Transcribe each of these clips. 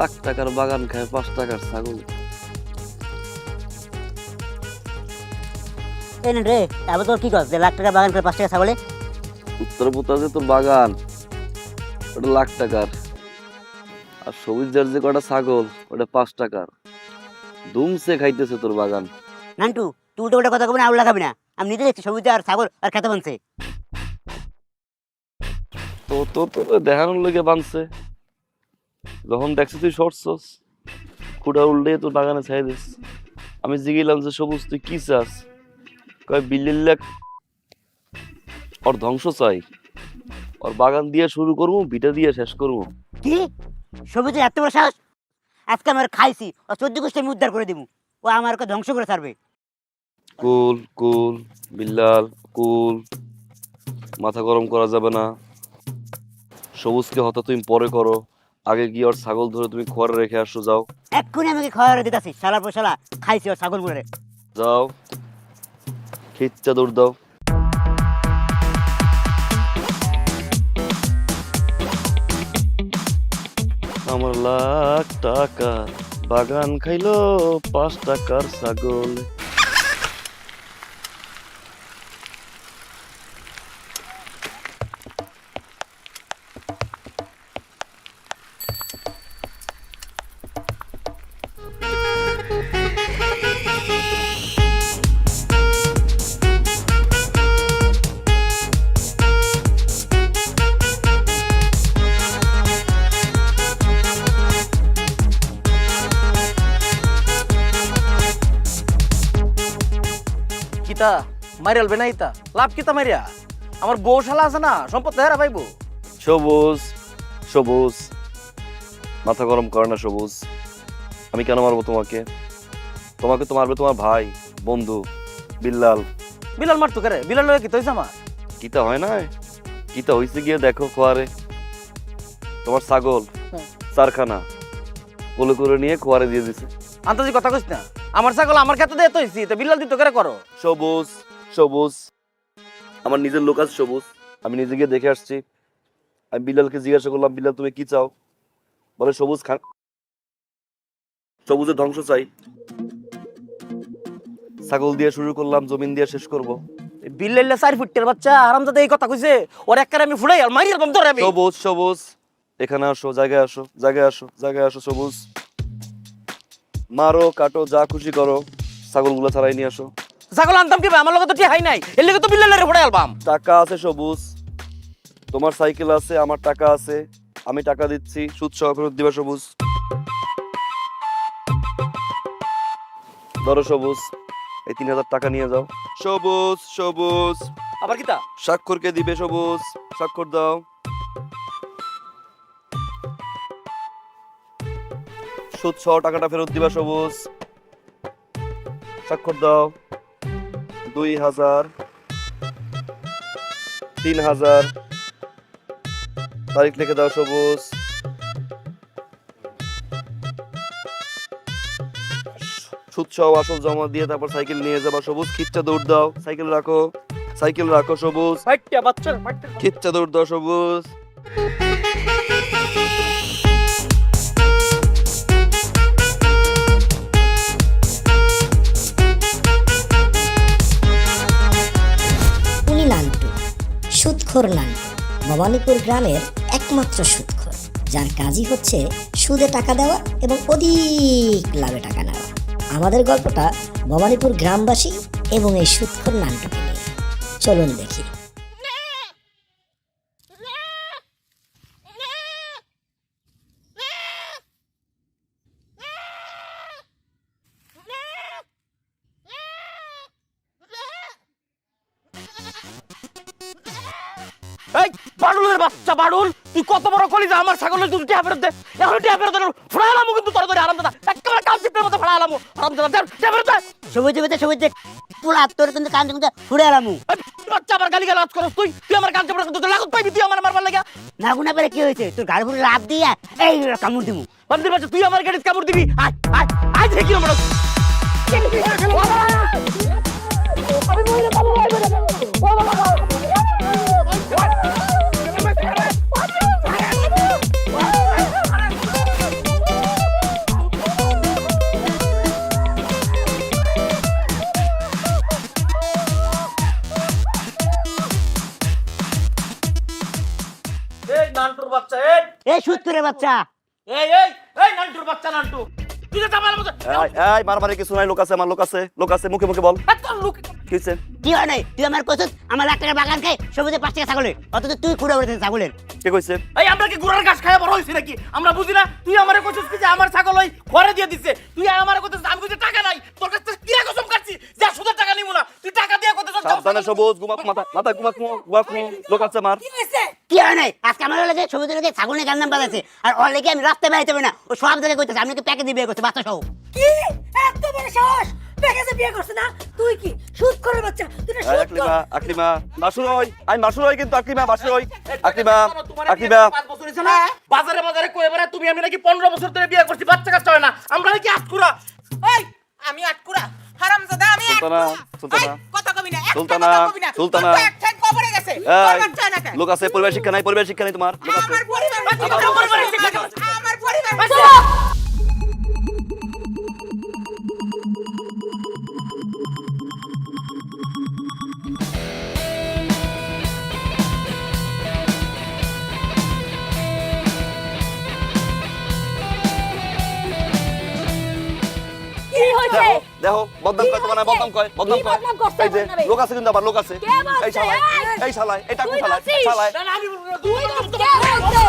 লাখ টাকার বাগান খায় 5 টাকার ছাগল। এই রে তারপর তোর কি কর যে লাখ টাকা বাগান করে 5 টাকা ছাগলে? উত্তর পোতা যে তোর বাগান ওটা লাখ টাকার, আর সবুজের যে কটা ছাগল ওটা 5 টাকার। দুমসে খাইতেছে তোর বাগান। নান্টু তুই উল্টো কথা কবি না, আউল লাগাবি না। আমি নিজে দেখছি সবুজ আর ছাগল আর খেতে বানছে। তো তো তো দেখানোর লেগে বানছে, যখন দেখছি তুই সরছস খুঁড়া উল্টে তোর বাগানে ছাই দিস। আমি জিগিলাম যে সবুজ তুই কি চাস? কয় বিল্লিল্লাহ ওর ধ্বংস চাই, ওর বাগান দিয়ে শুরু করবো, বিটা দিয়ে শেষ করবো। কি সবুজের এত বড় সাহস! আজকে আমার খাইছি ও 14 গোষ্ঠী আমি উদ্ধার করে দিব। ও আমার ওকে ধ্বংস করে ছাড়বে। কুল কুল বিল্লাল কুল, মাথা গরম করা যাবে না। সবুজকে হতা তুমি পরে করো, আগে গিয়ে ওর ছাগল ধরে তুমি খোয়ারে রেখে আসো। যাও এক্ষুনি আমাকে খাওয়ারে দিতেছি। শালা পোশালা খাইছি ওর ছাগল গুলো। যাও, খিচ্চা দৌড় দাও। আমার লাখ টাকা বাগান খাইলো 5 টাকার ছাগল। কিতা মারিয়াল বেনাইতা লাভ কিতা মারিয়া? আমার গৌশালা আছে না, সম্পদ হেরা পাইবো। সবুজ সবুজ, মাথা গরম করে না সবুজ। আমি কেন মারবো তোমাকে? তোমাকে তো মারবে তোমার ভাই বন্ধু বিল্লাল। বিলাল মারতো করে? বিলাল লয়ে কি তৈছে আমার? কিতা হয় না, কিতা হইছে গিয়ে দেখো খোয়ারে। তোমার ছাগল চারখানা কোলে করে নিয়ে খোয়ারে দিয়ে দিছে। আন্তাজি কথা কইস না। আমার ছাগল আমার খেতে দিয়ে তৈছি, তো বিলাল দিত করে করো। সবুজ সবুজ, আমার নিজের লোক আছে সবুজ, আমি নিজে গিয়ে দেখে আসছি। আমি বিল্লালকে জিজ্ঞাসা করলাম, বিল্লাল তুমি কি চাও? বলে সবুজ খান, সবুজের ধ্বংস চাই। ছাগল দিয়ে শুরু করলাম, জমিন দিয়ে শেষ করব। বিল্লাইলা 4 ফুটের বাচ্চা আরামদাদা এই কথা কইছে। ওর একবারে আমি ফুলাই আর মারিয়াল বাম ধরে আমি। সবুজ সবুজ, এখানে আসো, জায়গায় আসো, জায়গায় আসো, জায়গায় আসো সবুজ। মারো কাটো যা খুশি করো, ছাগলগুলো ছাড়াই নিয়ে আসো। ছাগল আনতাম কি ভাই? আমার লগে তো টিয়া হাই নাই, এর লগে তো বিল্লাইলারে ফুলাই আলবাম। টাকা আছে সবুজ, তোমার সাইকেল আছে, আমার টাকা আছে, আমি টাকা দিচ্ছি, সুদ সহ ফেরত দিবা সবুজ। ধরো সবুজ, এই 3000 টাকা নিয়ে যাও। সবুজ সবুজ, আবার কিতা? স্বাক্ষরকে দিবে সবুজ, স্বাক্ষর দাও। সুদ সহ টাকাটা ফেরত দিবা সবুজ, স্বাক্ষর দাও। 2000, 3000, তারিখ লিখে দাও সবুজ। সুদ সহ আসল জমা দিয়ে তারপর সাইকেল নিয়ে যাবা সবুজ। খিচ্চা দৌড় দাও, সাইকেল রাখো, সাইকেল রাখো সবুজ। ফাইটটা বাচ্চা ফাইটটা। খিচ্চা দৌড় দাও সবুজ। উনি নান্টু, সুদখোর নান্টু, ভবানীপুর গ্রামের একমাত্র সুদখোর, যার কাজই হচ্ছে সুদে টাকা দেওয়া এবং অধিক লাভে টাকা নেওয়া। আমাদের গল্পটা ভবানীপুর গ্রামবাসী এবং এই সুদখোর নান্টুকে নিয়ে। চলুন দেখি। এই বাড়ুলের বাচ্চা বাড়ুল, তুই কত বড় কলিজা! আমার ছাগলের দুধ টিয়া ফেরত দে, এখন টিয়া ফেরত দে। ফড়ালাম কিন্তু তোর ধরে আরামদাদা, একেবারে কাল চিপের মতো ফড়ালাম আরামদাদা। দে টিয়া ফেরত দে। সবুজ বেতে সবুজ পুরা তোর কিন্তু কান কিন্তু ফুড়ে এলামু। বাচ্চা আমার গালি গালাজ করস তুই? তুই আমার কান চিপে দুধ লাগত পাইবি তুই আমার মারবার লাগা? না গুনা পেরে কি হয়েছে? তোর গাড়ি ফুড়ে লাভ দিয়া এই কামড় দিমু। বান্দির বাচ্চা তুই আমার গাড়ি কামড় দিবি? আয় আয় আয় দেখি আমরা। আমি মরে যাবো, ও বাবা। সুৎখরের বাচ্চা। এই এই এই নান্টুর বাচ্চা নান্টু, তুই যে জামাইয়ের মতো এই মারামারি কিছু নাই, লোক আছে, আমার লোক আছে, মুখে মুখে বল এত লোক। কি হইছে? কি হয় নাই? তুই আমার কইছিস আমার 1 টাকার বাগান খাই, সবুজে 5 টাকা ছাগলের, অথচ তুই খুঁড়ে উঠেছিস ছাগলের। কে কইছে? এই আমরা কি গুড়ার ঘাস খাইয়া বড় হইছি নাকি? আমরা বুঝি না। তুই আমারে কইছিস কি যে আমার ছাগল ওই ঘরে দিয়ে দিছে, তুই আমারে কইছিস আমি কইছি টাকা নাই, তোর কাছে কি কসম কাটছি যা সুদের টাকা নিমু না, তুই টাকা দিয়ে কইছিস সাবধানে সবুজ, মাথা ঘুমা, লোক আছে আমার। কি হয় নাই? আজকে আমার লাগে সবুজের লাগে ছাগল নিয়ে গান্দাম বাজাইছে, আর ওর লেগে আমি রাস্তায় বেরাইতে পারি না। ও সব জায়গায় কইতেছে আমি কি প্যাকেজ দিয়ে বিয়ে করতে, বাচ্চা সহ। কি এত বড় সাহস? প্যাকেজে বিয়ে করছ না তুই? কি সুৎখরের বাচ্চা? তুই না সুৎখর? আকলিমা বাসুর হই, আমি বাসুর হই, কিন্তু আকলিমা বাসুর হই। আকলিমা 5 বছর হইছে না বাজারে বাজারে কই এবারে তুমি আমি নাকি 15 বছর ধরে বিয়ে করছি, বাচ্চা কাচ্চা হয় না, আমরা নাকি আটকুরা। এই আমি আটকুরা হারামজাদা, আমি সুলতানা, আটকুরা। সুলতানা, এই, কথা কবি না, একটা সুলতানা, কথা কবি না। সুলতানা। তোর তো এক ঠাই কবরে গেছে, এই, তোর বাচ্চা না কেন? লোক আছে, পরিবার শিক্ষা নাই তোমার, লোক আছে। আমার পরিবার আমার পরিবার কি হয়েছে? দেখো বদনাম কয় তোমার, বদনাম কয় কি বদনাম করছে এই যে আমার নামে? লোক আছে, কিন্তু আবার লোক আছে। কে বলছে? এই শালায়, এই! এই শালায়, এটা কোন তুই শালায়? বলছিস? শালায়। না না আমি তুই তো কে বলছে?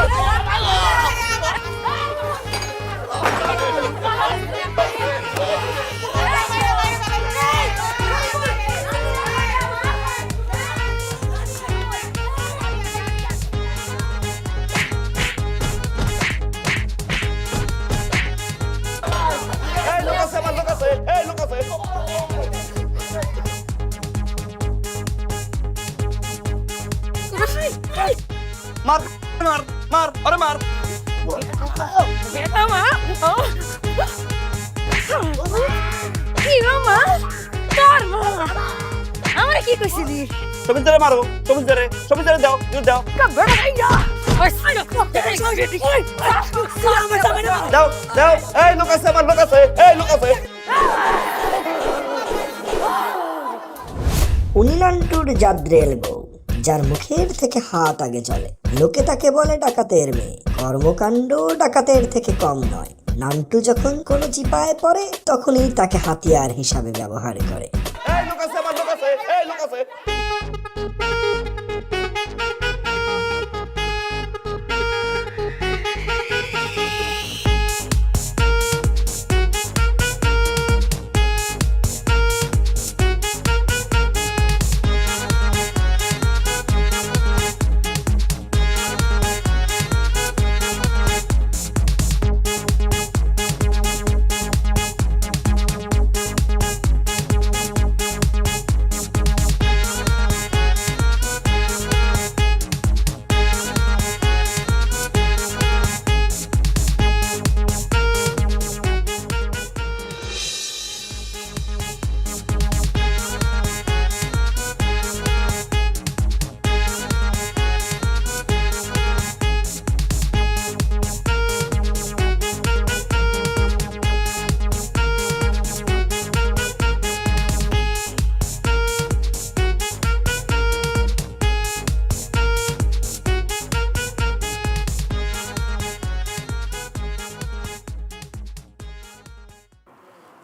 এই লোক আছে, আমার লোক আছে, এই লোক আছে। মার মার মার, আরে মার। কি গো মা? তোর মা আমারে কি কইছিলি? সবিতারে মারো, সবিতারে দাও, তুমি দাও, কাবড়া গাইয়া ওই সাইডা দাও, দাও। এই লোক আছে, আমার লোক আছে, এই লোক আছে। উনি নান্টুর জাদ্রেল বউ, যার মুখের থেকে হাত আগে চলে। লোকে তাকে বলে ডাকাতের মেয়ে, কর্মকাণ্ড ডাকাতের থেকে কম নয়। নান্টু যখন কোনো চিপায় পড়ে তখনই তাকে হাতিয়ার হিসাবে ব্যবহার করে। এই লোক আছে, আমার লোক আছে, এই লোক আছে।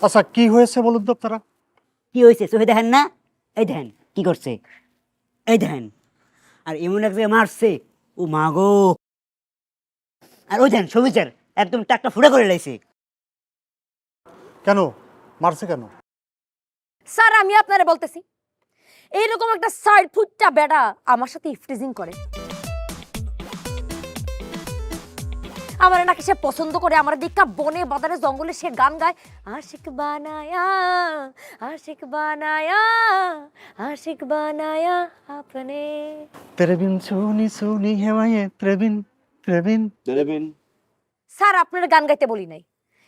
আচ্ছা কি হয়েছে বলুন তো আপনারা? কি হয়েছে চোখে দেখেন না? এই দেখেন কি করছে, এই দেখেন। আর এমন এক জায়গায় মারছে, ও মাগো। আর ওই দেখেন সবুজের একদম টাকটা ফুড়ে করে লাইছে। কেন মারছে কেন? স্যার আমি আপনারে বলতেছি, এইরকম একটা সাইড ফুটটা বেড়া আমার সাথে ইফটিজিং করে। আমার নাকি সে পছন্দ করে, আমার দেখা বনে বাদারে জঙ্গলে সে গান গায়, আশিক বানায়া আশিক বানায়া আশিক বানায়া আপনে। তেরেবিন সুনি সুনি হেওয়ায়ে তেরেবিন তেরেবিন। স্যার আপনার গান গাইতে বলি নাই,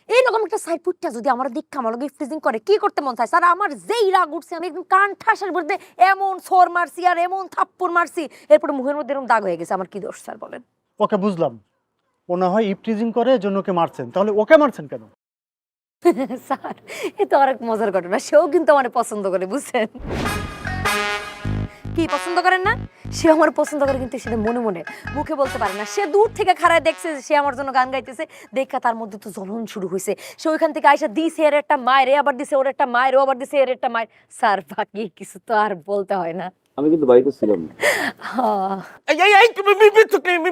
এইরকম একটা সাইড ফুটটা যদি আমার দীক্ষা আমার লগে ফ্রিজিং করে কি করতে মন চায়? স্যার আমার যেই রাগ উঠছে আমি একদম কান ঠাসার মধ্যে এমন সোর মারছি আর এমন থাপ্পড় মারছি, এরপরে মুখের মধ্যে এরকম দাগ হয়ে গেছে। আমার কি দোষ স্যার বলেন? ওকে বুঝলাম, ও না হয় ইপটিজিং করে এজন্য ওকে মারছেন, তাহলে ওকে মারছেন কেন? স্যার এ তো অনেক মজার ঘটনা, সেও কিন্তু আমার পছন্দ করে, বুঝছেন? কি পছন্দ করেন না? সে আমার পছন্দ করে, কিন্তু সেটা মনে মনে মুখে বলতে পারে না। সে দূর থেকে খাড়ায় দেখছে যে সে আমার জন্য গান গাইতেছে, দেখা তার মধ্যে তো জ্বলন শুরু হয়েছে। সে ওইখান থেকে আইসা দিছে এর একটা মায়ের, আবার দিছে ওর একটা মায়ের, ও আবার দিছে এর একটা মায়ের। স্যার বাকি কিছু তো আর বলতে হয় না। আমি কিন্তু বাড়িতে ছিলাম না। হ্যাঁ। এই তুমি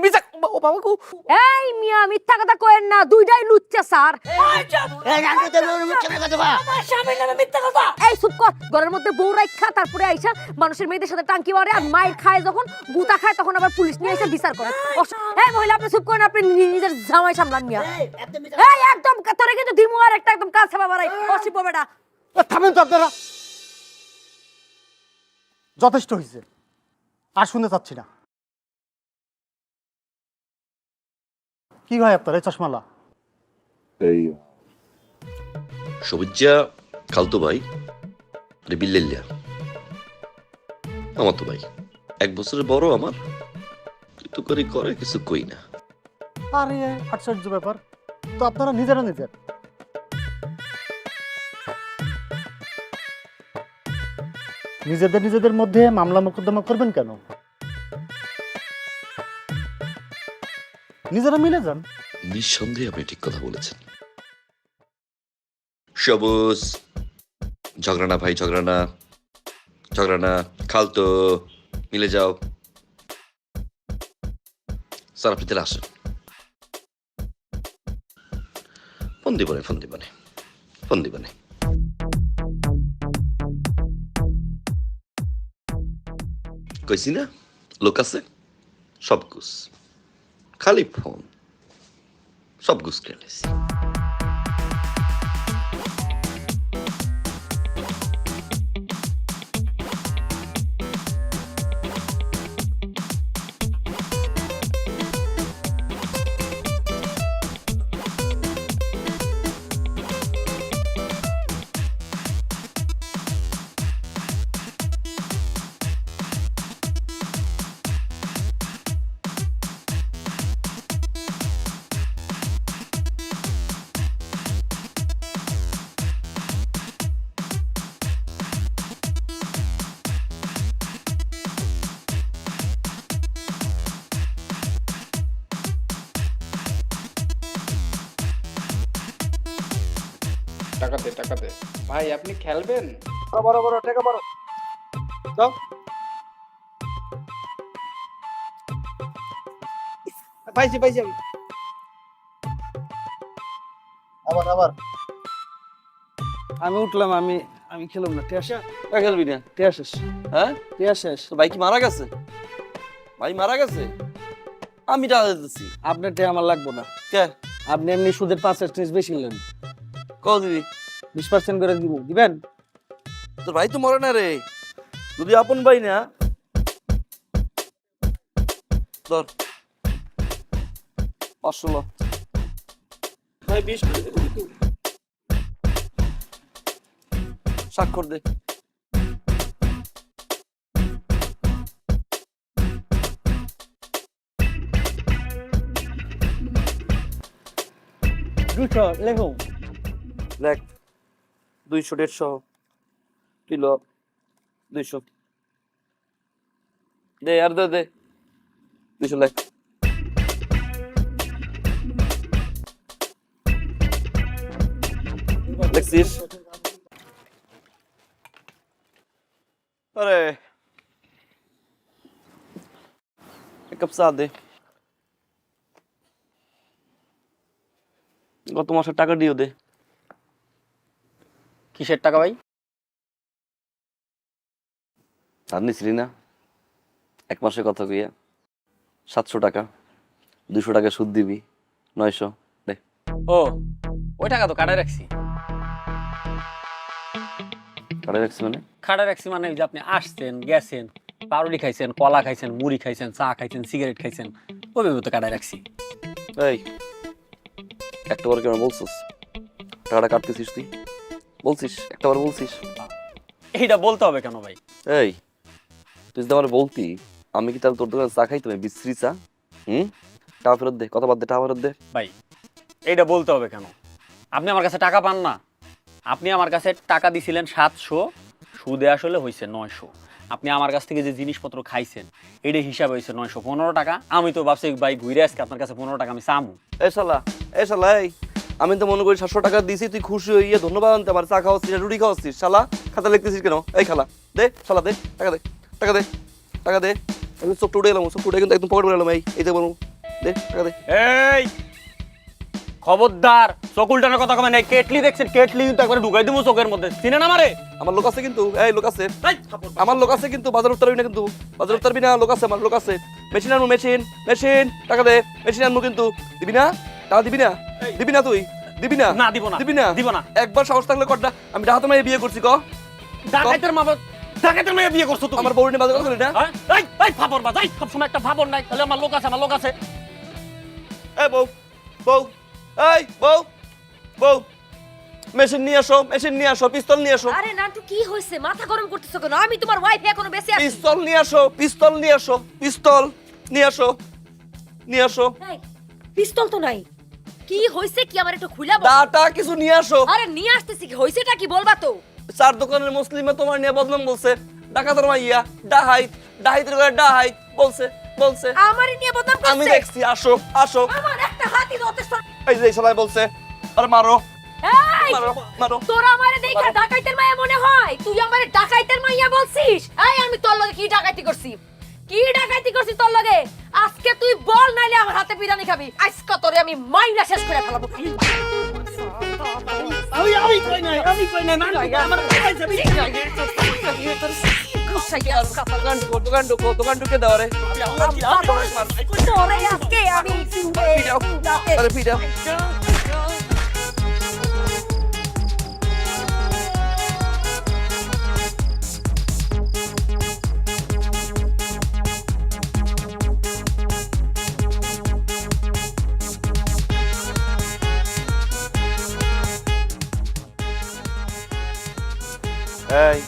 মিছা ও বাবা গো। এই মিয়া মিথ্যা কথা কইেন না, দুইটাই লুচ্চা স্যার। আমার স্বামীর নামে মিথ্যা কথা। এই চুপ কর, ঘরের মধ্যে বউ রাখা তারপরে আইসা মানুষের মেয়েদের সাথে টাঙ্কি মারে, আর মায়ের খায় যখন গুতা খায় তখন আবার পুলিশ নিয়ে এসে বিচার করে। এই মহিলা আপনি চুপ করেন, আপনি নিজের জামাই সামলান মিয়া। এই একদম তোরে কিন্তু দিমু আর একটা একদম কাজ ছাপা বাড়াই অসিপ বেটা। থামেন তো আপনারা, যথেষ্ট হয়েছে, আর শুনতে চাচ্ছি না। কি হয় আপনার এই চশমালা? এই সবিজ্জা খালতো ভাই আরে বিল্লেলিয়া আমার তো ভাই 1 বছরের বড় আমার, কিন্তু করে কিছু কই না। আরে আশ্চর্য ব্যাপার তো, আপনারা নিজেরা নিজের নিজেদের মধ্যে মামলা মোকদ্দমা করবেন কেন? নিজেরা মিলে যান। নিঃসন্দেহে আপনি ঠিক কথা বলেছেন। সবুজ ঝগড়া না ভাই, ঝগড়া না, খালতো মিলে যাও। স্যার আপনি তাহলে আসেন, ফোন দিবনে। কইছি না লোক আছে, সব গুছ, খালি ফোন, সব গুছ খেলেছি। টাকা দে ভাই, আপনি খেলবেন? পাইছি আমি। আবার আমি উঠলাম, আমি খেলাম না। টিয়া খেলবি না? টিয়া শেষ, হ্যাঁ, টিয়া শেষ। তোর ভাই কি মারা গেছে? ভাই মারা গেছে, আমি টাকা দিতেছি। আপনার টিয়া আমার লাগবো না। কে? আপনি এমনি সুদের 5% বেশি নিলেন, কও দিবি? 20% করে দিবেন। তোর ভাই তো মরে না রে, যদি আপন ভাই না। ধর 500 ভাই, 20 করে দে। স্বাক্ষর দে। লেখুন লেখ 200 150 তুই ল 200 দে, আর দে 200 লেখ। লেখছিস? আরে এক কাপ চা দে। গত মাসের টাকা দিও দে। কিসের টাকা ভাই? আর নিছিলি না 1 মাসের কথা কইয়া? 700 টাকা, 200 টাকা সুদ দিবি, 900 দে। ও ওই টাকা তো কাটায় রাখছি। কাটে রাখছি মানে? কাটায় রাখছি মানে ওই যে আপনি আসছেন গেছেন, পাউরুটি খাইছেন, কলা খাইছেন, মুড়ি খাইছেন, চা খাইছেন, সিগারেট খাইছেন, ওইভাবে তো কাটায় রাখছি। এই একটা বার কেন বলছিস টাকাটা কাটতেছিস? তুই বলছিস, একটা বার বলছিস? এইটা বলতে হবে কেন ভাই? এই তুই যদি আমার বলতি, আমি কি তাহলে তোর দোকানে চা খাইতাম? বিশ্রী চা। টাকা ফেরত দে, কথা বাদ দে, টাকা ফেরত দে। ভাই এইটা বলতে হবে কেন? আপনি আমার কাছে টাকা পান না? আপনি আমার কাছে টাকা দিছিলেন 700, সুদে আসলে হয়েছে 900। আপনি আমার কাছ থেকে যে জিনিসপত্র খাইছেন এটার হিসাব হয়েছে 915 টাকা। আমি তো ভাবছি ভাই ঘুরে আজকে আপনার কাছে 15 টাকা আমি চামু। এই শালা এই আমি তো মনে করি 700 টাকা দিছি, তুই খুশি হইয়া ধন্যবাদ আনতে পারছিস, চা খাওয়াচ্ছিস রুটি খাওয়াচ্ছিস, শালা খাতা লিখতেছিস কেন? এই খালা দে, শালা দে, টাকা দে, টাকা দে, টাকা দে। আমি চোখ টুটে এলাম, চোখ টুটে কিন্তু একদম পকেট করে এলাম। এই যে বলুন দে, টাকা দে। এই খবরদার চোখ উল্টানোর কথা কবেন। এই কেটলি দেখছেন, কেটলি কিন্তু একবার ঢুকাই দিব চোখের মধ্যে, চিনেন আমারে? আমার লোক আছে কিন্তু, এই লোক আছে, আমার লোক আছে কিন্তু, বাজার উত্তরবি না কিন্তু, বাজার উত্তরবি না, লোক আছে, আমার লোক আছে। মেশিন আনবো, মেশিন মেশিন, টাকা দে, মেশিন আনবো কিন্তু। দিবি না? টাকা দিবি না? দিবি না তুই? দিবি না? না দিব না, দিবি না? দিব না। একবার সাহস থাকলে কর না। আমি ডাহাতে মেয়ে বিয়ে করছি, ক ডাকাইতের মা, ডাকাইতের মেয়ে বিয়ে করছো তুমি? আমার বউরি নিয়ে বাজার কথা বলি না। এই এই ফাপর বাজ, এই সবসময় একটা ফাপর নাই। তাহলে আমার লোক আছে, আমার লোক আছে। এই বউ, বউ, এই বউ, বউ, মেশিন নিয়ে আসো, মেশিন নিয়ে আসো, পিস্তল নিয়ে আসো, আরে নান্টু কি হয়েছে? মাথা গরম করতেছো কেন? আমি তোমার ওয়াইফ এখনো বেঁচে আছি। পিস্তল নিয়ে আসো, পিস্তল নিয়ে আসো, পিস্তল নিয়ে আসো, নিয়ে আসো। এই, পিস্তল তো নাই। কি হয়েছে কি আমার একটু খুলে বল। ডাটা কিছু নিয়ে আসো। আরে নিয়ে আসতেছি, কি হয়েছেটা কি বলবা তো? চার দোকানের মুসলিমে তোমার নিয়ে বদনাম বলছে, ডাকাতের মাইয়া, ডাহাইত, ডাহাইতের ঘরে ডাহাইত বলছে, বলছে। আমারই নিয়ে বদনাম করছে। আমি দেখছি, আসো, আসো। আমার একটা হাতি যথেষ্ট। এই যে সবাই বলছে, আরে মারো, এই, মারো, মারো। তোরা আমারে দেখা ডাকাইতের মাইয়া মনে হয়? তুই আমারে ডাকাইতের মাইয়া বলছিস? এই আমি তোর লগে কি ডাকাইতি করছি? কি ডাকাইতি করছি তোর লগে? আজকে তুই বল, নাইলে আমার হাতে বিরিয়ানি খাবি। আজকে তোরে আমি মাইরা শেষ করে ফেলাবো। আমি কই নাই, আমি কই নাই, না আমার দোকান ঢুকো, দোকান ঢুকে দাও রে। তোরে আজকে আমি আরে পিটাও। এই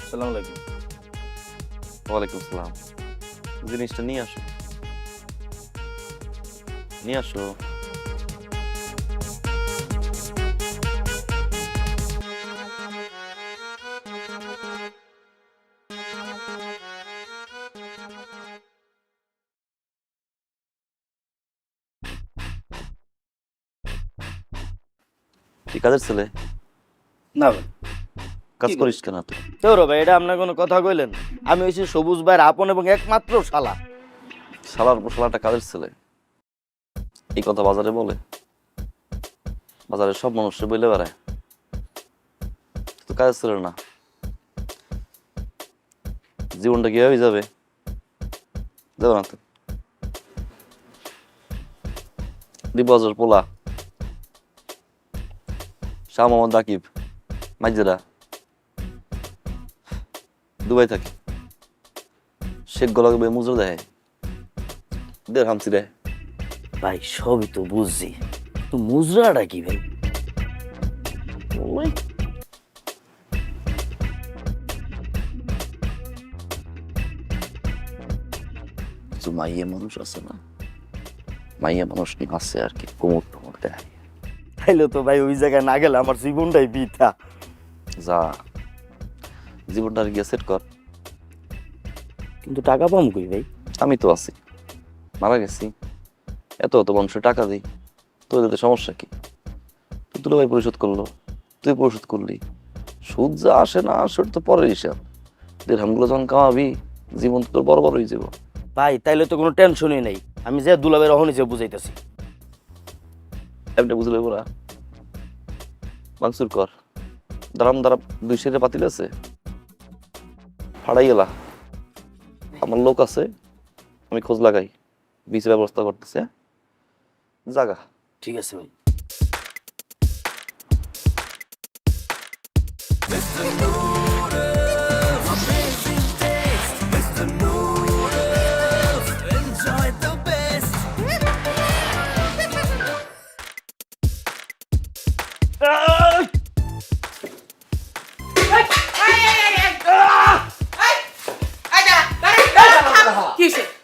আসসালামু আলাইকুম। ওয়ালাইকুম আসসালাম। জিনিসটা নিয়ে আসো, নিয়ে আসো। তুই কাজের ছেলে? না ভাই। কাজ করিস কেন তুই? তোর ভাই এটা আপনার কোনো কথা কইলেন? আমি হইছি সবুজ ভাইয়ের আপন এবং একমাত্র শালা। শালার পর শালাটা কাজের ছেলে, এই কথা বাজারে বলে? বাজারে সব মানুষের বলে বেড়ায়, তো কাজের ছেলে না। জীবনটা কিভাবে যাবে? যাবে না তো। দিবাজার পোলা শাহ মোহাম্মদ রাকিব মাইজেরা দুবাই থাকে, শেখ গোলাপে মুজর দেয়, দেড় হামসি দেয়। ভাই সবই তো বুঝছি, তো মুজরাটা কি ভাই? ওই কিছু মাইয়া মানুষ আছে না, মাইয়া মানুষ নিয়ে আছে আর কি, কোমর টোমর দেয়। তাইলে তো ভাই ওই জায়গায় না গেলে আমার জীবনটাই বৃথা। যা, জীবনটা আর গিয়ে সেট কর। কিন্তু টাকা পাম কই ভাই? আমি তো আছি, মারা গেছি, এত অত মানুষের টাকা দিই, তোদের সমস্যা কি? তুই ভাই পরিশোধ করলো, তুই পরিশোধ করলি, সুদ যা আসে না আসে তো পরের হিসাব। দেড়হামগুলো যখন কামাবি, জীবন তোর বড় বড় হয়ে যাব। ভাই তাইলে তো কোনো টেনশনই নেই, আমি যে দুলাবের অহনি যে বুঝাইতেছি। এমনি বুঝলে ওরা মাংসুর কর, দাঁড়াম দাঁড়াম, 2 সেরে পাতিল আছে, ফাড়াই এলা। আমার লোক আছে, আমি খোঁজ লাগাই, বিচের ব্যবস্থা করতেছে। জাগা ঠিক আছে ভাই।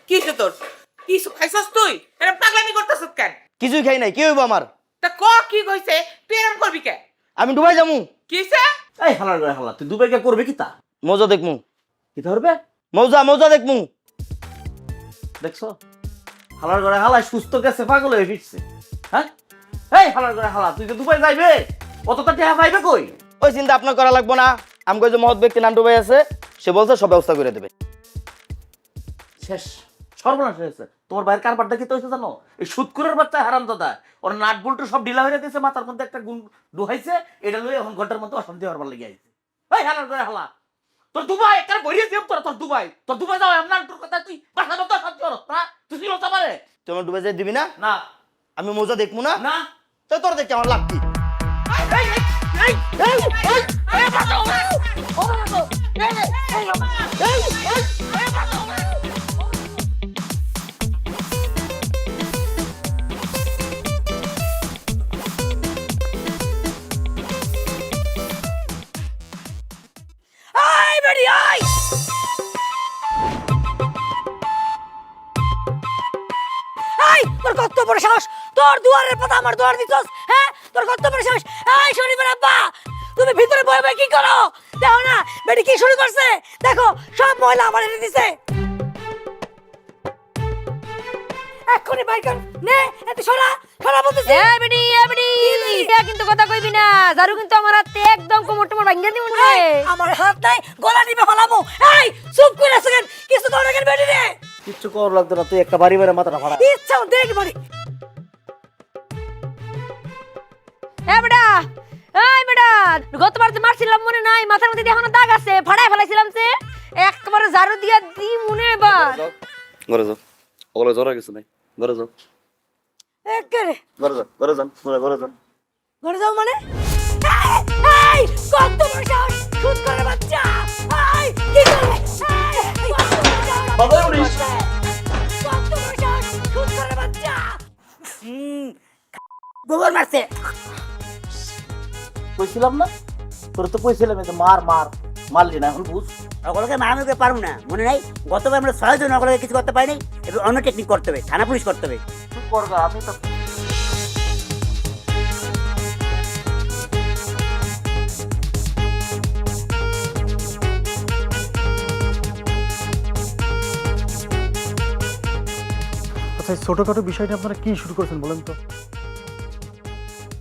কিসে তোর কিছু খাইছস তুই? এরকম পাগলামি করতেছস কেন? কিছুই খাই নাই, কি হইব আমার? তা ক কি কইছে? তুই এরকম করবি কেন? আমি ডুবাই যামু। কিসে? এই হালার করে হালা তুই দুবাই গিয়ে করবে কি তা মজা দেখমু কি ধরবে মজা মজা দেখমু। দেখছো হালার করে হালা সুস্থ গেছে পাগল হয়ে ফিরছে হ্যাঁ এই হালার করে হালা তুই যে দুবাই যাইবে অতটা টাকা পাইবে কই ওই চিন্তা আপনার করা লাগবো না। আমাকে যে মহৎ ব্যক্তি নান্টু ভাই আছে, সে বলছে সব ব্যবস্থা করে দেবে। শেষ সর্বনাশ হয়েছে তোমার ভাইয়ের কারবারটা কি তো হয়েছে জানো এই সুদকুরের বাচ্চা হারাম দাদা ওর নাট বল্টু সব ঢিলা হয়ে দিয়েছে মাথার মধ্যে একটা গুণ ডুহাইছে এটা লই এখন ঘন্টার মধ্যে অশান্তি হওয়ার লেগে আইছে এই হালার করে হালা তোর দুবাই একটা বইয়ে দিম তোর দুবাই যাও এমন নাটুর কথা তুই বাসা মতো অশান্তি হলো না তুই ছিল তা পারে তুই আমার ডুবে যাই দিবি না? না আমি মজা দেখবো না? না তো তোর দেখতে আমার লাভ কি? আয় বেড়ি আয় আয় তোর কত বড় সাহস তোর দুয়ারের পাতা আমার দুয়ার দিছস হ্যাঁ তোর কত বড় সাহস আয় শরীফের আব্বা তুমি ভিতরে বয়ে বয়ে কি করো দেখো না বেটি কি শুরু করছে দেখো সব ময়লা আমার এনে দিছে এক্ষুনি বাইর কর নে এত সরা সরা বলতেছি এ বেডি এটা কিন্তু কথা কইবি না জারু কিন্তু আমার হাতে একদম কোমর টমর ভাঙিয়ে দিমু রে। আমার হাত নাই গলা টিপে ফেলামু এই চুপ করে আছেন কিছু তো রাখেন বেটি রে কিচ্ছু কর লাগতো না তুই একটা বাড়ি বাড়ি মাথাটা ফাড়া ইচ্ছা দেখ বাড়ি এ বেটা এই বেটা গতবার যে মারছিলাম মনে নাই মাথার মধ্যে এখনো দাগ আছে ফাড়ায় ফেলাইছিলাম যে একবারে জারু দিয়া দি মনে এবার ঘরে যাও, ওগুলো জ্বর কিছু নাই। ঘরে যাও, একেরে ঘরে যাও, ঘরে যান, ঘরে যান। ঘরে যাও মানে এই কত বড় সাহস সুদ করে বাচ্চা এই কি করে বাবা উনিশ কত বড় সাহস সুদ করে বাচ্চা গোবর মারছে কইছিলাম না তোর তো কইছিলাম যে মার মারলি না এখন বুঝ ওগুলোকে মারানোকে পারবো না মনে নাই গতবার আমরা 6 জন ওগুলোকে কিছু করতে পারি নাই এবার অন্য টেকনিক করতে হবে থানা পুলিশ করতে হবে তুই করগা আমি তো আচ্ছা এই ছোটোখাটো বিষয়টা আপনারা কি শুরু করেছেন বলেন তো?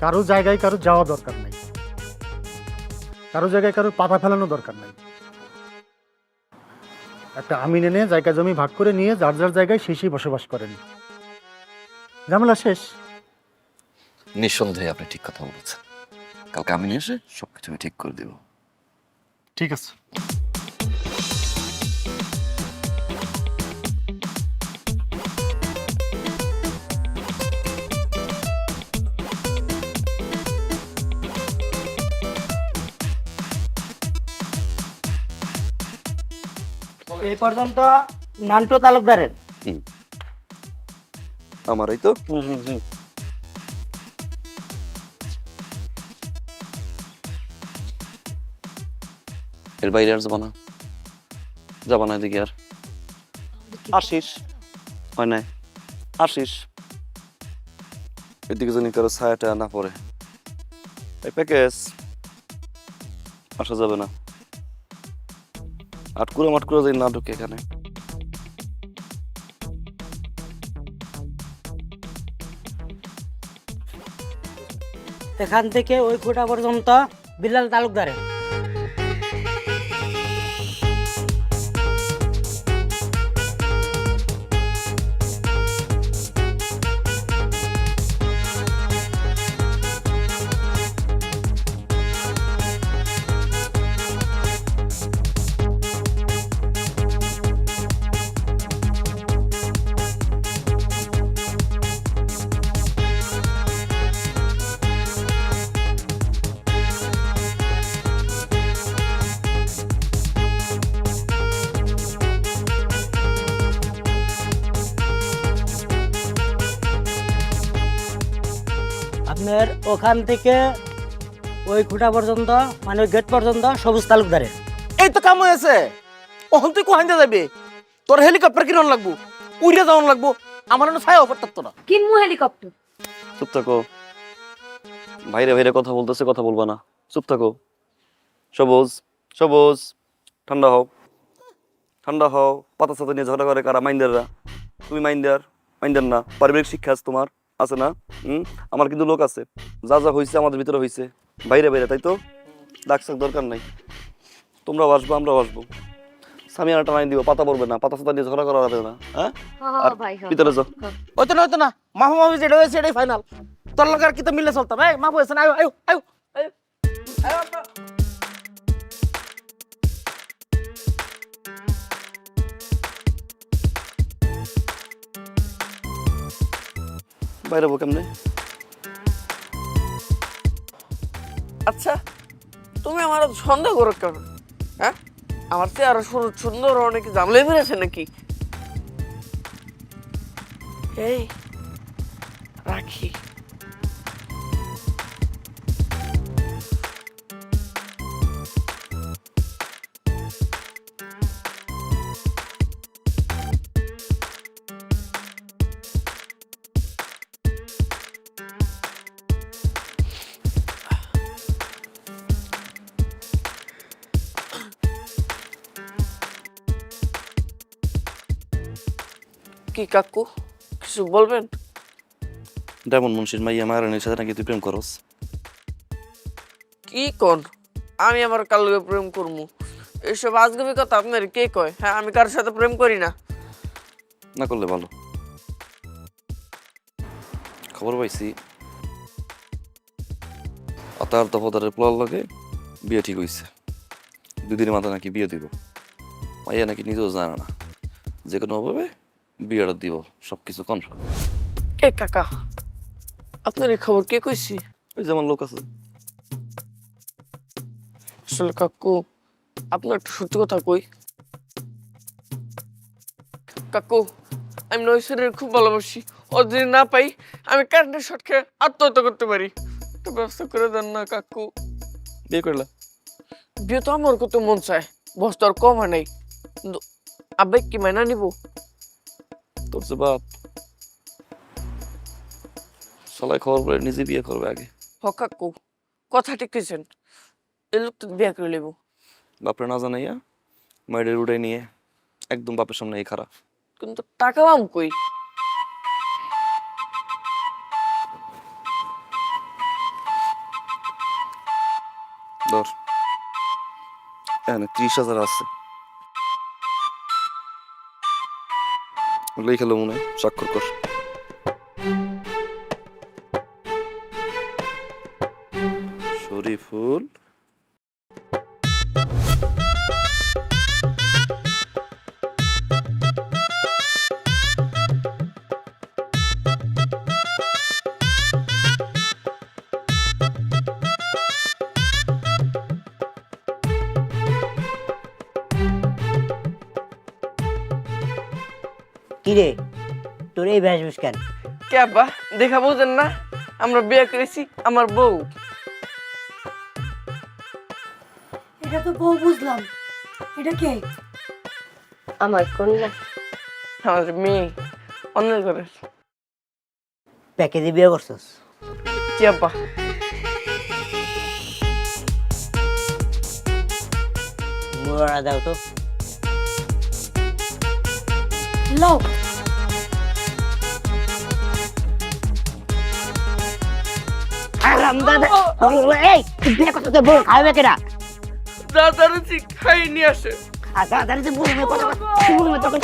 কারো জায়গায় কারো যাওয়া দরকার নাই, কারো জায়গায় কারো পাতা ফেলানো দরকার নাই। একটা আমিন এনে জায়গা জমি ভাগ করে নিয়ে যার যার জায়গায় সেই বসবাস করেন, ঝামেলা শেষ। নিঃসন্দেহে আপনি ঠিক কথা বলেছেন। কালকে আমি এসে সবকিছু আমি ঠিক করে দেব। ঠিক আছে। এই পর্যন্ত নান্টু তালুকদারের আমারই তো। এর বাইরে আর যাবা না এদিকে আর। আসিস হয় নাই, আসিস এদিকে জানি কারো ছায়াটা না পড়ে। এই প্যাকেজ আসা যাবে না, মাটকুরা যদি না ঢুকে এখানে। এখান থেকে ওই খুঁটা পর্যন্ত বিল্লাল তালুকদারের। আপনার ওখান থেকে ওই খুঁটা পর্যন্ত মানে ওই গেট পর্যন্ত সবুজ তালুকদারের। এই তো কাম হয়েছে ওখান তুই কোহান যাবি তোর হেলিকপ্টার কিরণ লাগবো উড়ে যাওয়ান লাগবো আমার ছায়া অফার থাকতো না কিনমু হেলিকপ্টার চুপ থাকো, ভাইরে ভাইরে কথা বলতেছে, কথা বলবা না, চুপ থাকো। সবুজ সবুজ ঠান্ডা হও ঠান্ডা হও। পাতা সাথে নিয়ে ঝগড়া করে কারা? মাইন্দাররা। তুমি মাইন্দার না। পারিবারিক শিক্ষা আছে তোমার, আছে না? আমার কিন্তু লোক আছে, যা যা হয়েছে আমাদের ভিতরে হয়েছে বাইরে বাইরে, তাই তো? ডাকসাক দরকার নাই। তোমরাও আসবো, আমরাও আসবো। সামিয়ানা টানাই দিব, পাতা পড়বে না, পাতা সাথে নিয়ে ঝগড়া করা যাবে না। হ্যাঁ, আর ভিতরে যাও। হইতো না মাহু মাহু যেটা হয়েছে এটাই ফাইনাল। তোর লোক আর কি তো মিলে চলতাম। এই মাহু হয়েছে না, আয়ো আয়ো আয়ো আয়ো আয়ো আব্বা। বাইরে হবো কেমনে? আচ্ছা তুমি আমার সন্দেহ করো কেন? হ্যাঁ, আমার চেয়ে আরো সুন্দর অনেক জামলে বেড়েছে নাকি? এই রাখি। কি কাকু কিছু বলবেন? ডায়মন্ড মুন্সির মাইয়া মারানির সাথে নাকি তুই প্রেম করস? কি কোন? আমি আমার কার লগে প্রেম করবো? এইসব আজগবি কথা আপনার কে কয়? হ্যাঁ, আমি কারোর সাথে প্রেম করি না। না করলে ভালো। খবর পাইছি আতার দফাদারের প্লার লাগে বিয়ে ঠিক হইছে। 2 দিনের মাথায় নাকি বিয়ে দিব। মাইয়া নাকি নিজেও জানে না, যে কোনো ভাবে বিয়েটা দিব, সবকিছু কনফার্ম। কে কাকা? আপনার এই খবর কে কইছি? ওই যেমন লোক আছে। আসলে কাকু আপনার একটু সত্যি কথা কই। কাকু আমি নৈশরের খুব ভালোবাসি। ও যদি না পাই আমি কারেন্টের শর্ট খেয়ে আত্মহত্যা করতে পারি। একটু ব্যবস্থা করে দেন না কাকু। বিয়ে করলা? বিয়ে তো আমার কত মন চায়, বস তো আর কম হয় নাই, কিন্তু আবেগ কি মাইনা নিব? তোর যে বাপ সবাই খবর পড়ে নিজে বিয়ে করবে আগে। হ কাকু, কথা ঠিক কইছেন। এই লোক তো বিয়ে করে লেব। বাপরে না জানাইয়া মায়ের উড়াই নিয়ে একদম বাপের সামনে এই খারাপ। কিন্তু টাকা পাম কই? ধর, এখানে 30,000 আছে। লিখে মনে হয়, স্বাক্ষর কর। শরীফুল কি রে, তোর এই বেশ কেন? কে আব্বা দেখা বুঝেন না? আমরা বিয়ে করেছি, আমার বউ। এটা তো বউ বুঝলাম, এটা কে? আমার কন্যা। আমার মেয়ে, অন্যের ঘরে। প্যাকেজে বিয়ে করছস? কি আব্বা? মোড়া দাও তো। লও। হারামজাদা! এই, তুই বিয়ে করছস তো বউ খাবে কেডা? দাদার খাই নিয়ে আসে। আচ্ছা, দাঁড়িয়ে তুই বউ মেয়ে কথা বল। তুই বউ মেয়ে কথা বল।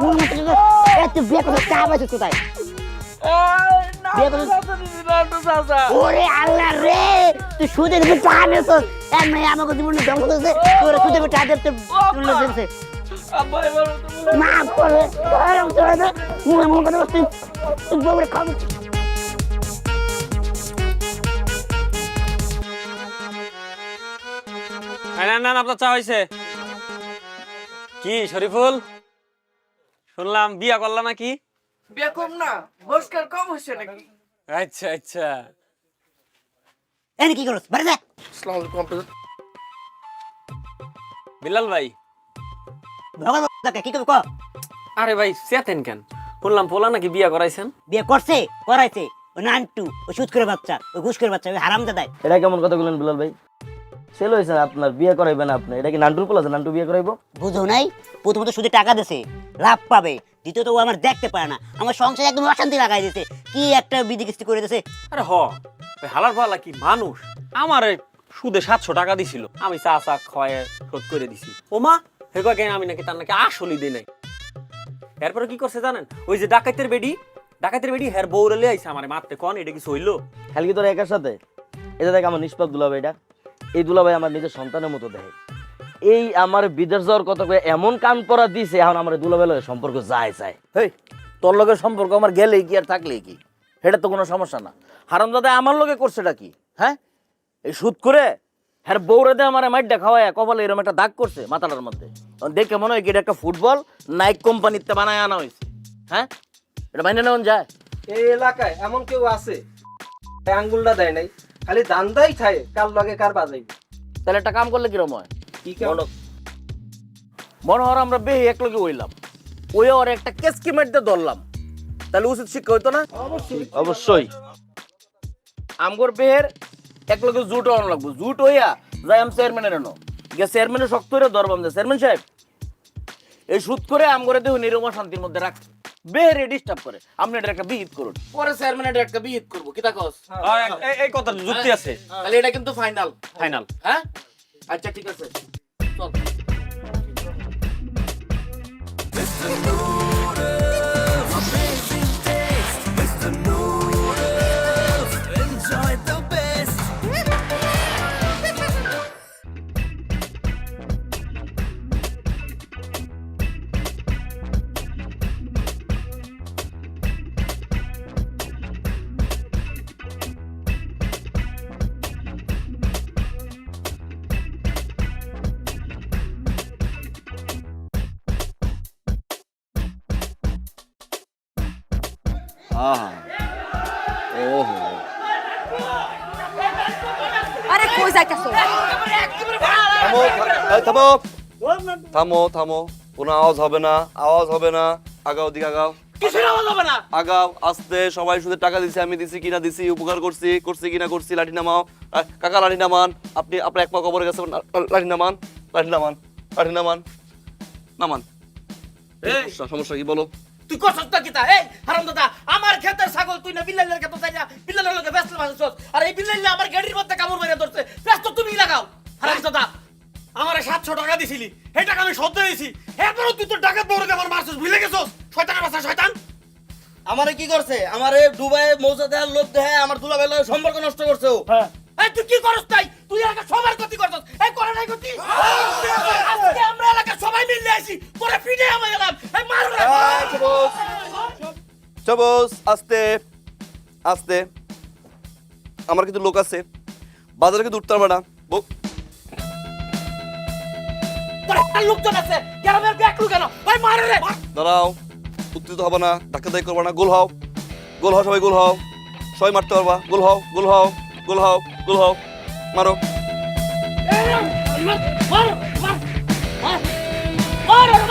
বউ মেয়ে কথা বল। এই, তুই বিয়ে করছস, চা পাইছিস কোথায়? বিয়ে করছস? ওরে আল্লাহ রে, তুই সুদের উপর চা নিয়েছস। এই মেয়ে আমাকে জীবনে ধ্বংস করেছে। তোর সুদের উপর চা দিয়ে তোর তুলে দিয়েছে। মাফ করে, হারামজাদা! মুখে মুখে কথা বল, তুই বউরে খাবি। না আপনার চা হয়েছে কি শরীফুল? শুনলাম বিয়া করলা নাকি? বিয়ে কম না, বয়স্কার কম হয়েছে নাকি? আচ্ছা আচ্ছা। এনে কি করছ? বাড়ি যা। আসসালামু আলাইকুম আপনাদের। বিলাল ভাই। ভগবান কি করব ক? আরে ভাই চেতেন কেন? শুনলাম পোলা নাকি বিয়া করাইছেন? বিয়ে করছে, করাইছে। ও নান্টু, ও সুদ করে বাচ্চা, ও ঘুষ করে বাচ্চা, ওই হারামজাদা। এটা কেমন কথা বললেন বিলাল ভাই? ছেলে হয়েছে আপনার, বিয়ে করাইবেন আপনি? এটা কি নান্টুর পোলা, নান্টু বিয়ে করাইবো? বুঝো নাই, প্রথমত শুধু টাকা দিছে, লাভ পাবে। দ্বিতীয়ত ও আমার দেখতে পারে না, আমার সংসারে একদম অশান্তি লাগাই দিছে। কি একটা বিধি কিস্তি করে দিছে। আরে হ ওই হালার ফালা কি মানুষ, আমার সুদে 700 টাকা দিছিল, আমি চা চা খয়ে শোধ করে দিছি। ও মা হে কয় আমি নাকি তার নাকি আসলই দেই নাই। এরপরে কি করছে জানেন, ওই যে ডাকাতের বেডি হের বউরে লিয়ে আইছে আমারে মারতে। কোন এটা কি হইলো? খালি কি তোর একার সাথে? এটা দেখ আমার নিষ্পাপ দুলাভাইটা, এই দুলাভাই আমার নিজের সন্তানের মতো দেখে। এই আমার বিদেশ যাওয়ার কথা কয়ে এমন কান পড়া দিছে, এখন আমার দুলাভাই লগে সম্পর্ক যায়। হেই, তোর লগে সম্পর্ক আমার গেলেই কি আর থাকলেই কি, সেটা তো কোনো সমস্যা না। হারামজাদা আমার লগে করছেটা কি? হ্যাঁ, এই সুদ করে হ্যাঁ বউরে দে আমার মাইটটা খাওয়ায় কপালে এরকম একটা দাগ করছে মাথাটার মধ্যে। দেখে মনে হয় কি এটা একটা ফুটবল নাইক কোম্পানিতে বানায় আনা হয়েছে। হ্যাঁ, এটা বাইনে নেওয়া যায়? এই এলাকায় এমন কেউ আছে আঙ্গুলটা দেয় নাই, খালি দান্দাই খায়, কার লগে কার বাজাই। তাহলে একটা কাম করলে কিরম হয়? কি কাম? মনে হয় আমরা বেহে এক লগে হইলাম, ওই ওর একটা কেসকি মারতে ধরলাম, তাহলে উচিত শিক্ষা হইতো না? অবশ্যই আমগর বেহের এক লগে জুট হওয়ানো লাগবো। জুট হইয়া যাই আমি চেয়ারম্যানের এনো গিয়ে চেয়ারম্যানের শক্ত হইয়া ধরবাম যে চেয়ারম্যান সাহেব এই সুদ করে আমগরে দেহ নিরমা শান্তির মধ্যে রাখছে, বেহেরে ডিস্টার্ব করে, আপনি এটা একটা বিহিত করুন। পরে চেয়ারম্যান এটা একটা বিহিত করবো, কি তা কস? এই কথা যুক্তি আছে, তাহলে এটা কিন্তু ফাইনাল। ফাইনাল। হ্যাঁ, আচ্ছা ঠিক আছে, চল। আরে কই যাইতাছো? থামো থামো থামো, কোনো আওয়াজ হবে না, আওয়াজ হবে না। আগাও, দিকে আগাও, কিসের আওয়াজ হবে না? আগাও আস্তে। সবাই শুধু টাকা দিছি, আমি দিছি কিনা দিছি, উপকার করছি কিনা করছি। লাঠি নামাও কাকা, লাঠি নামান। আপনি আপনার এক পা কবরে গেছে, লাঠি নামান, লাঠি নামান, লাঠি নামান, নামান। সমস্যা কি বলো? তুই কসস না কিতা? এই হারামজাদা, আমার ক্ষেতের ছাগল তুই না বিল্লালের ক্ষেত যাই না, বিল্লালের লগে ব্যস্ত মাছছস, আর এই বিল্লালে আমার গাড়ির মধ্যে কামড় মেরে ধরছে, ব্যস্ত তুমি লাগাও। হারামজাদা, আমারে 700 টাকা দিছিলি, এই টাকা আমি শোধ দিয়েছি, এরপরও তুই তো টাকা বড়কে আমার মারছস, ভুলে গেছস? শয়তানের বাচ্চা শয়তান। আমারে কি করছে? আমারে দুবাই মৌজা দেওয়ার লোভ দেয়, আমার দুলাভাই লগে সম্পর্ক নষ্ট করছে ও। হ্যাঁ, এই তুই কি করছ? তাই তুই এলাকা সবার ক্ষতি করছস, এই করে নাই ক্ষতি। আজকে আমরা এলাকা সবাই মিলে আইছি, তোরে ফিডে আমি এলাম, এই মার না। সবুজ আস্তে আস্তে, আমার কিন্তু লোক আছে, বাজারে কিন্তু উঠতে পারবে না। লোকজন আছে, গ্রামের দেখলু কেন? ভাই মারে রে। দাঁড়াও, উত্তেজিত হবে না, ধাক্কা দায়ী করবে না। গোল হও, গোল হও, সবাই গোল হও, সবাই মারতে পারবা। গোল হও, গোল হও, গোল হও, গোল হও, মারো। মার মার মার মার